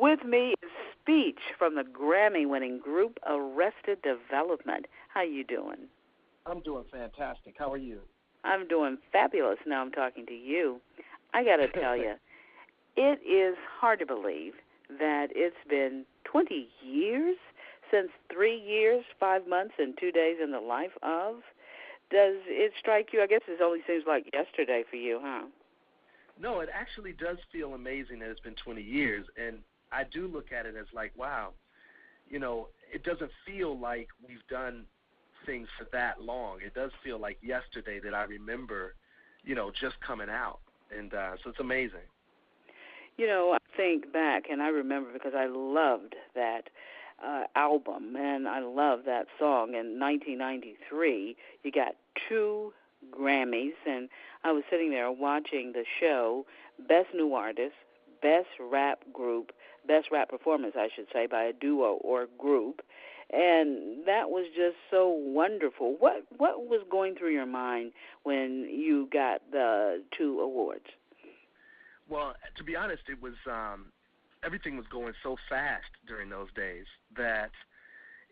With me is Speech from the Grammy-winning group Arrested Development. How you doing? I'm doing fantastic. How are you? I'm doing fabulous. Now I'm talking to you. I got to tell you, it is hard to believe that it's been 20 years since 3 years, 5 months, and 2 days in the life of. Does it strike you? I guess it only seems like yesterday for you, huh? No, it actually does feel amazing that it's been 20 years, and I do look at it as like, wow, you know, it doesn't feel like we've done things for that long. It does feel like yesterday that I remember, you know, just coming out, and so it's amazing. You know, I think back, and I remember because I loved that album, and I love that song. In 1993, you got 2 Grammys, and I was sitting there watching the show, Best New Artist, Best Rap Group, Best Rap Performance, I should say, by a duo or group, and that was just so wonderful. What was going through your mind when you got the 2 awards? Well, to be honest, it was everything was going so fast during those days that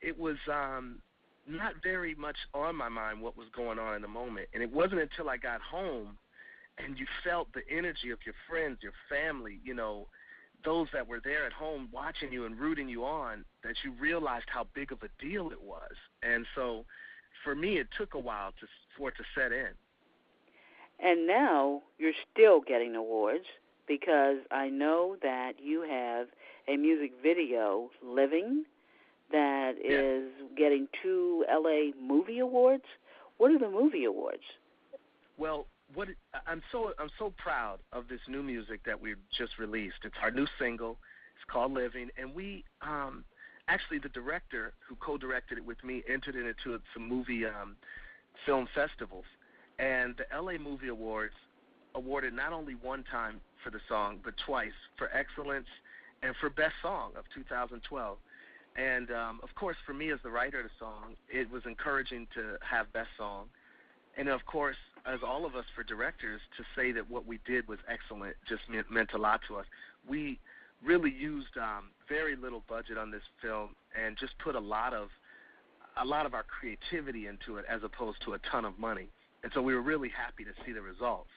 it was not very much on my mind what was going on in the moment. And it wasn't until I got home and you felt the energy of your friends, your family, you know, those that were there at home watching you and rooting you on, that you realized how big of a deal it was. And so for me, it took a while for it to set in. And now you're still getting awards, because I know that you have a music video, Living, that is getting 2 LA Movie Awards. What are the movie awards? Well, I'm so proud of this new music that we've just released. It's our new single. It's called Living, and we actually, the director who co-directed it with me entered it into some movie film festivals, and the LA Movie Awards awarded not only one time for the song, but twice, for excellence and for best song of 2012. And of course, for me as the writer of the song, it was encouraging to have best song. And of course, as all of us for directors, to say that what we did was excellent just meant a lot to us. We really used very little budget on this film and just put a lot of our creativity into it as opposed to a ton of money. And so we were really happy to see the results.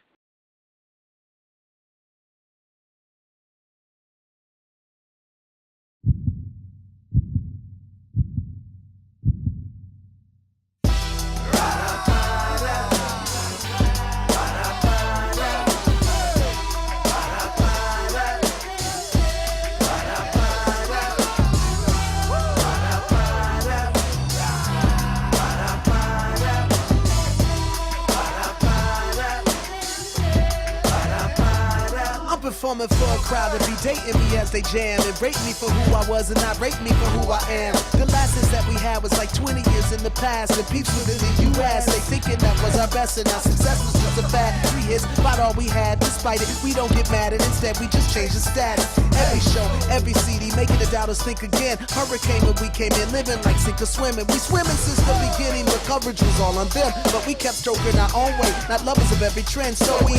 Performing for a crowd that be dating me as they jam and rate me for who I was and not rate me for who I am. The lessons that we had was like 20 years in the past, and peeps within the U.S. they thinking that was our best, and our success was just a fad. 3 hits, about all we had. Despite it, we don't get mad, and instead we just change the status. Every show, every CD, making the doubters think again. Hurricane when we came in, living like sink or swimming. We swimming since the beginning, but coverage was all on them. But we kept stroking our own way, not lovers of every trend, so we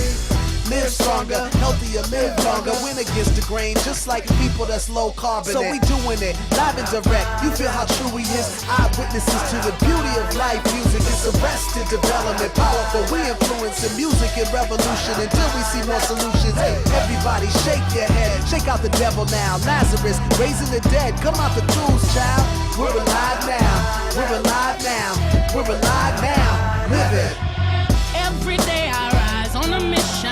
live stronger, healthier, live longer, win against the grain, just like people that's low carbon. So we doing it, live and direct, you feel how true we is. Eyewitnesses to the beauty of life, music is Arrested Development, powerful, we influencing music and revolution until we see more solutions. Hey, everybody shake your head, shake out the devil now. Lazarus, raising the dead, come out the tombs, child. We're alive now, we're alive now, we're alive now, live it. Every day I rise on a mission.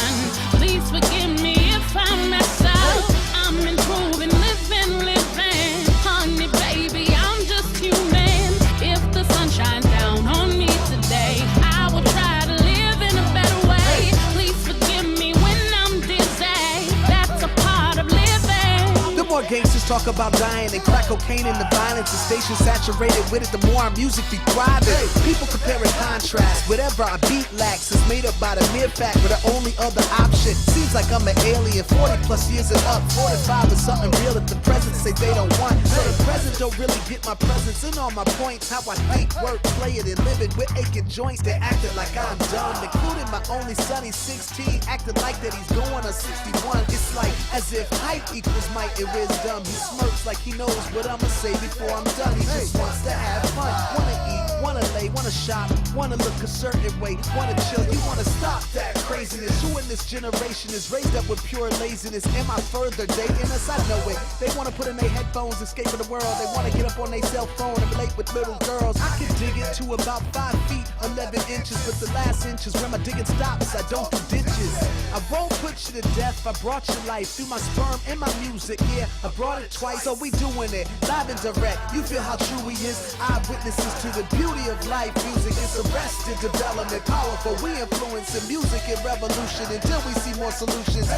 Please forgive me if I mess up. I'm improving, living. Honey, baby, I'm just human. If the sun shines down on me today, I will try to live in a better way. Please forgive me when I'm dizzy. That's a part of living. The more gangsters talk about dying and crack cocaine and the violence. The station saturated with it, the more our music be thriving. People compare and contrast. Whatever our beat lacks is made up by the mere fact we're the only other option. Seems like I'm an alien, 40 plus years and up. 45 is something real that the present say they don't want. So the present don't really get my presence and all my points. How I think, work, play it, and live it with aching joints. They acting like I'm dumb, including my only son, he's 16, acting like that he's going on 61. It's like as if hype equals might and wisdom. He smirks like he knows what I'ma say before I'm done. He just wants to have fun, wanna eat, wanna lay, wanna shop, wanna look a certain way, wanna chill. You wanna stop that craziness. Who in this generation is raised up with pure laziness? Am I further dating us? I know it. They wanna put in their headphones, escape of the world. They wanna get up on their cell phone and relate with little girls. I can dig it to about 5 feet, 11 inches, but the last inch is where my digging stops. I don't do ditches. I won't put you to death. I brought you life through my sperm and my music. Yeah, I brought it twice, so we doing it live and direct. You feel how true he is. Eyewitnesses to the beauty of life. Music is arrested development, powerful. We influencing music and revolution until we see more solutions.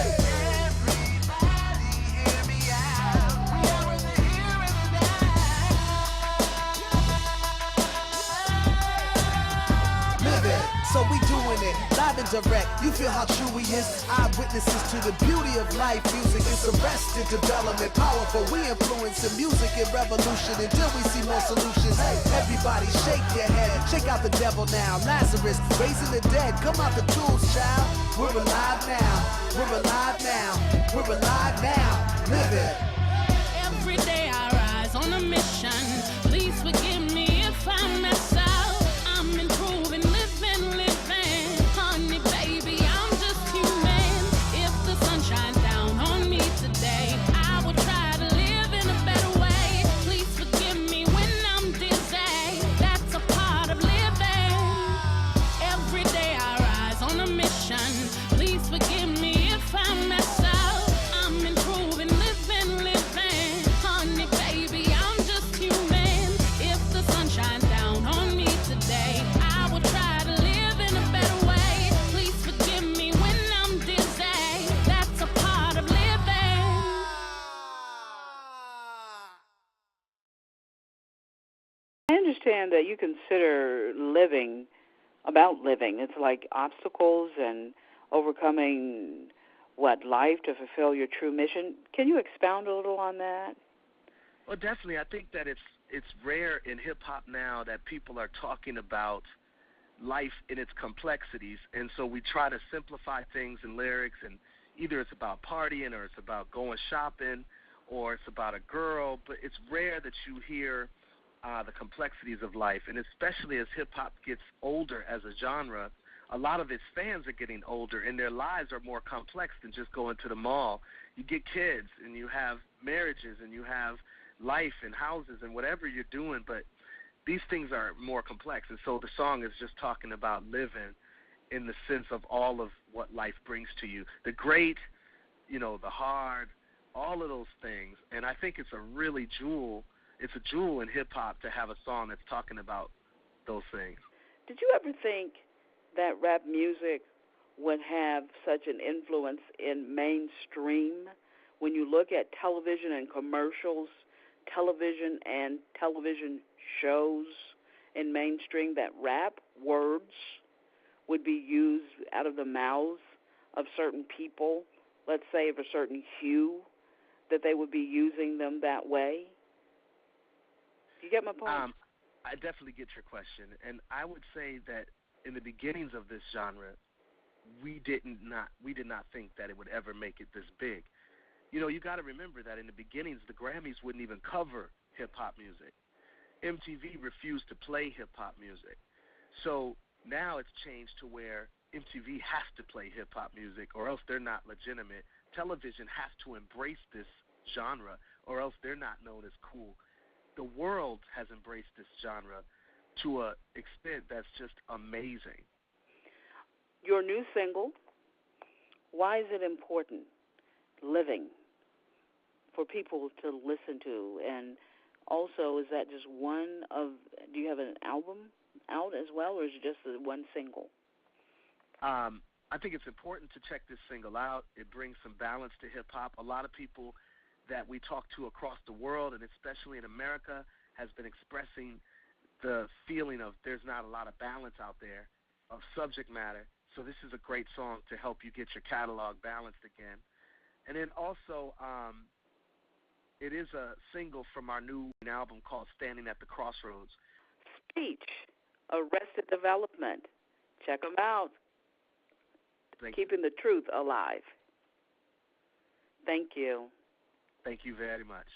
So we doing it, live and direct. You feel how true he is. Eyewitnesses to the beauty of life. Music is arrested development, powerful. We influencing music and revolution until we see more solutions. Everybody shake your head, shake out the devil now. Lazarus, raising the dead, come out the tools, child. We're alive now, we're alive now, we're alive now. Live it. Every day I rise on a mission. Please forgive me if I mess up. I'm improving, living. Honey, baby, I'm just human. If the sun shines down on me today, I will try to live in a better way. Please forgive me when I'm dizzy. That's a part of living. Every day I rise on a mission. Please forgive me if I mess up. I'm improving, living. Honey, baby, I'm just human. If the sun shines down on me today, I will try to live in a better way. Please forgive me when I'm dizzy. That's a part of living. I understand that you consider living about living. It's like obstacles and overcoming life to fulfill your true mission. Can you expound a little on that? Well, definitely. I think that it's rare in hip-hop now that people are talking about life in its complexities, and so we try to simplify things in lyrics, and either it's about partying or it's about going shopping or it's about a girl, but it's rare that you hear the complexities of life, and especially as hip-hop gets older as a genre, a lot of its fans are getting older, and their lives are more complex than just going to the mall. You get kids, and you have marriages, and you have life and houses and whatever you're doing, but these things are more complex, and so the song is just talking about living in the sense of all of what life brings to you. The great, the hard, all of those things, and I think it's a jewel in hip-hop to have a song that's talking about those things. Did you ever think that rap music would have such an influence in mainstream? When you look at television and commercials, television and television shows in mainstream, that rap words would be used out of the mouths of certain people, let's say of a certain hue, that they would be using them that way? Do you get my point? I definitely get your question, and I would say that in the beginnings of this genre, we did not think that it would ever make it this big. You got to remember that in the beginnings, the Grammys wouldn't even cover hip-hop music. MTV refused to play hip-hop music. So now it's changed to where MTV has to play hip-hop music or else they're not legitimate. Television has to embrace this genre or else they're not known as cool. The world has embraced this genre to an extent that's just amazing. Your new single, why is it important, living, for people to listen to? And also, is that just do you have an album out as well, or is it just the one single? I think it's important to check this single out. It brings some balance to hip-hop. A lot of people that we talk to across the world, and especially in America, has been expressing the feeling of there's not a lot of balance out there of subject matter. So this is a great song to help you get your catalog balanced again. And then also, it is a single from our new album called Standing at the Crossroads. Speech, Arrested Development. Check them out. Keeping the truth alive. Thank you. Thank you very much.